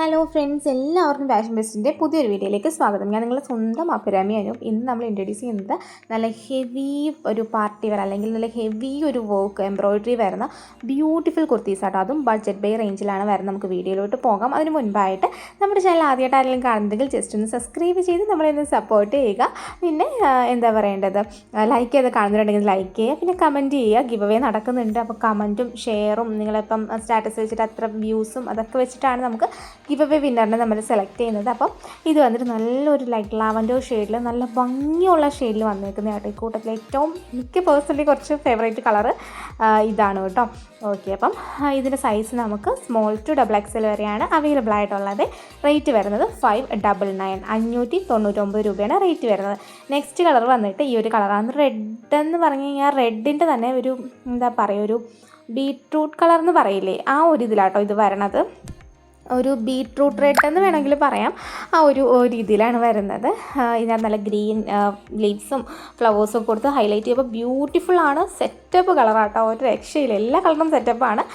Hello friends, എല്ലാവർക്കും fashion ബെസ്റ്റിൻ്റെ പുതിയൊരു വീഡിയോയിലേക്ക് സ്വാഗതം. ഞാൻ നിങ്ങളുടെ സ്വന്തം അഭിരാമി അനു. ഇന്ന് നമ്മൾ ഇൻട്രൊഡ്യൂസ് ചെയ്യുന്നത് നല്ല ഹെവി ഒരു പാർട്ടി വെയർ അല്ലെങ്കിൽ നല്ല ഹെവി ഒരു വർക്ക് എംബ്രോയിഡറി വരുന്ന ബ്യൂട്ടിഫുൾ കുർത്തീസ് ആട്ടോ. അതും ബഡ്ജറ്റ് ബൈ റേഞ്ചിലാണ് വരുന്നത്. നമുക്ക് വീഡിയോയിലോട്ട് പോകാം. അതിന് മുൻപായിട്ട് നമ്മുടെ ചാനൽ ആദ്യമായിട്ട് ആരെങ്കിലും കാണുന്നെങ്കിൽ ജസ്റ്റ് ഒന്ന് സബ്സ്ക്രൈബ് ചെയ്ത് നമ്മളെന്ന് സപ്പോർട്ട് ചെയ്യുക. പിന്നെ എന്താ പറയേണ്ടത്, ലൈക്ക് ചെയ്ത് കാണുന്നുണ്ടെങ്കിൽ ലൈക്ക് ചെയ്യുക, പിന്നെ കമൻറ്റ് ചെയ്യുക. ഗിവ് അവേ നടക്കുന്നുണ്ട്. അപ്പോൾ കമൻറ്റും ഷെയറും നിങ്ങളിപ്പം സ്റ്റാറ്റസ് വെച്ചിട്ട് അത്ര വ്യൂസും അതൊക്കെ വെച്ചിട്ടാണ് നമുക്ക് ഗിവ് അവേ വിന്നറിനെ നമ്മൾ സെലക്ട് ചെയ്യുന്നത്. അപ്പം ഇത് വന്നിട്ട് നല്ലൊരു ലൈറ്റ് ലാവൻഡർ ഷെയ്ഡിൽ നല്ല ഭംഗിയുള്ള ഷെയ്ഡിൽ വന്നേക്കുന്ന കേട്ടോ. ഈ കൂട്ടത്തിൽ ഏറ്റവും എനിക്ക് പേഴ്സണലി കുറച്ച് ഫേവറേറ്റ് കളറ് ഇതാണ് കേട്ടോ. ഓക്കെ, അപ്പം ഇതിൻ്റെ സൈസ് നമുക്ക് സ്മോൾ ടു XXL വരെയാണ് അവൈലബിൾ ആയിട്ടുള്ളത്. റേറ്റ് വരുന്നത് 599 599 രൂപയാണ് റേറ്റ് വരുന്നത്. നെക്സ്റ്റ് കളർ വന്നിട്ട് ഈ ഒരു കളറാണ്. റെഡ് എന്ന് പറഞ്ഞു കഴിഞ്ഞാൽ റെഡിൻ്റെ തന്നെ ഒരു എന്താ പറയുക, ഒരു ബീട്രൂട്ട് കളർ എന്ന് പറയില്ലേ, ആ ഒരു ഇതിലാട്ടോ ഇത് വരണത്. ഒരു ബീട്രൂട്ട് റെഡ് എന്ന് വേണമെങ്കിൽ പറയാം. ആ ഒരു രീതിയിലാണ് വരുന്നത്. ഇതിനകത്ത് നല്ല ഗ്രീൻ ലീവ്സും ഫ്ലവേഴ്സും കൊടുത്ത് ഹൈലൈറ്റ് ചെയ്യുമ്പോൾ ബ്യൂട്ടിഫുള്ളാണ്. സെറ്റപ്പ് കളറാട്ടോ, ഒരു രക്ഷയില്ല. എല്ലാ കളറും സെറ്റപ്പാണ്,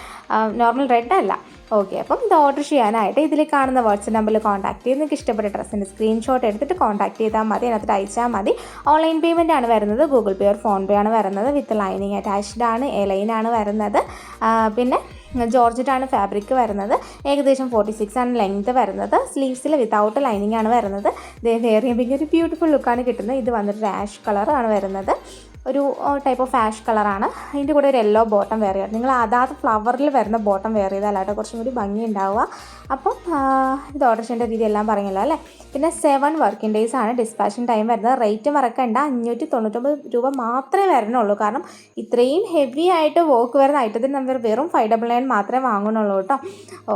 നോർമൽ റെഡ് അല്ല. ഓക്കെ, അപ്പം ഇത് ഓർഡർ ചെയ്യാനായിട്ട് ഇതിൽ കാണുന്ന വാട്സ്ആപ്പ് നമ്പറിൽ കോൺടാക്ട് ചെയ്ത് നിങ്ങൾക്ക് ഇഷ്ടപ്പെട്ട ഡ്രസ്സിൻ്റെ സ്ക്രീൻഷോട്ട് എടുത്തിട്ട് കോൺടാക്ട് ചെയ്താൽ മതി. അതിനകത്ത് അയച്ചാൽ മതി. ഓൺലൈൻ പേയ്മെൻ്റ് ആണ് വരുന്നത്. ഗൂഗിൾ പേ ഓർ ഫോൺ പേ ആണ് വരുന്നത്. വിത്ത് ലൈനിങ് അറ്റാച്ച്ഡ് ആണ്. ലൈനാണ് വരുന്നത്. പിന്നെ ജോർജറ്റാണ് ഫാബ്രിക് വരുന്നത്. ഏകദേശം 46 ആണ് ലെങ്ത് വരുന്നത്. സ്ലീവ്സിൽ വിത്തൗട്ട് ലൈനിങ് ആണ് വരുന്നത്. വെയർ ചെയ്യുമ്പോൾ ഒരു ബ്യൂട്ടിഫുൾ ലുക്കാണ് കിട്ടുന്നത്. ഇത് വന്നിട്ട് ആഷ് കളറാണ് വരുന്നത്. ഒരു ടൈപ്പ് ഓഫ് ആഷ് കളറാണ്. ഇതിൻ്റെ കൂടെ ഒരു യെല്ലോ ബോട്ടം വെയർ ചെയ്യുക. നിങ്ങൾ അതാത് ഫ്ലവറിൽ വരുന്ന ബോട്ടം വെയർ ചെയ്താലാട്ടോ കുറച്ചും കൂടി ഭംഗി ഉണ്ടാവുക. അപ്പം ഇത് ഓർഡർ ചെയ്യേണ്ട രീതി എല്ലാം പറഞ്ഞല്ലോ അല്ലേ. പിന്നെ 7 വർക്കിംഗ് ഡേയ്സ് ആണ് ഡിസ്പാച്ചിങ് ടൈം വരുന്നത്. റേറ്റ് മറക്കണ്ട, 599 രൂപ മാത്രമേ വരണുള്ളൂ. കാരണം ഇത്രയും ഹെവി ആയിട്ട് വർക്ക് വരുന്ന ഐറ്റത്തിന് നമ്മൾ വെറും 599 മാത്രമേ വാങ്ങുന്നുള്ളൂ കേട്ടോ.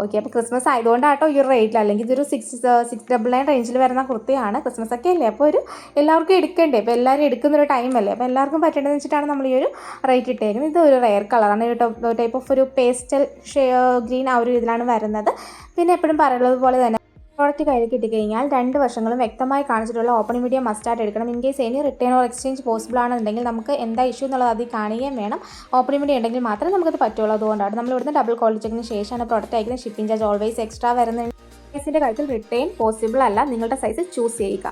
ഓക്കെ, അപ്പോൾ ക്രിസ്മസ് ആയതുകൊണ്ടാട്ടോ ഈ ഒരു റേറ്റിൽ. അല്ലെങ്കിൽ ഇതൊരു 699 റേഞ്ചിൽ വരുന്ന കുർത്തിയാണ്. ക്രിസ്മസ് ഒക്കെ അല്ലേ, അപ്പോൾ ഒരു എല്ലാവർക്കും എടുക്കണ്ടേ. ഇപ്പോൾ എല്ലാവരും എടുക്കുന്നൊരു ടൈമല്ലേ, അപ്പോൾ എല്ലാവർക്കും പറ്റേണ്ടതെന്ന് വെച്ചിട്ടാണ് നമ്മൾ ഈ ഒരു റേറ്റ് ഇട്ടേക്കുന്നത്. ഇത് ഒരു റെയർ കളറാണ്. ഒരു ടൈപ്പ് ഓഫ് ഒരു പേസ്റ്റൽ ഗ്രീൻ ആ ഒരു ഇതിലാണ് വരുന്നത്. പിന്നെ എപ്പോഴും പറയുന്നത് പോലെ തന്നെ പ്രോഡക്റ്റ് കയ്യിൽ കിട്ടിക്കഴിഞ്ഞാൽ 2 വർഷങ്ങളും വ്യക്തമായി കാണിച്ചിട്ടുള്ള ഓപ്പണിംഗ് വീഡിയോ മസ്റ്റായിട്ട് എടുക്കണം. In case any written or exchange possible ആണെന്നുണ്ടെങ്കിൽ നമുക്ക് എന്താ ഇഷ്യൂ എന്നുള്ളത് അതിൽ കാണുകയും വേണം. ഓപ്പണിംഗ് വീഡിയോ ഉണ്ടെങ്കിൽ മാത്രമേ നമുക്കത് പറ്റുള്ളൂ. അതുകൊണ്ടാണ് നമ്മൾ ഇവിടുന്ന് ഡബിൾ ക്വാളിറ്റി ചെക്കിന് ശേഷമാണ് പ്രോഡക്റ്റ് അയക്കുന്നത്. ഷിപ്പിംഗ് ചാർജ് ഓൾവേസ് എക്സ്ട്രാ വരുന്നത്. കേസിൻ്റെ കാര്യത്തിൽ റിട്ടേൺ പോസിബിൾ അല്ല. നിങ്ങളുടെ സൈസ് ചൂസ് ചെയ്യുക.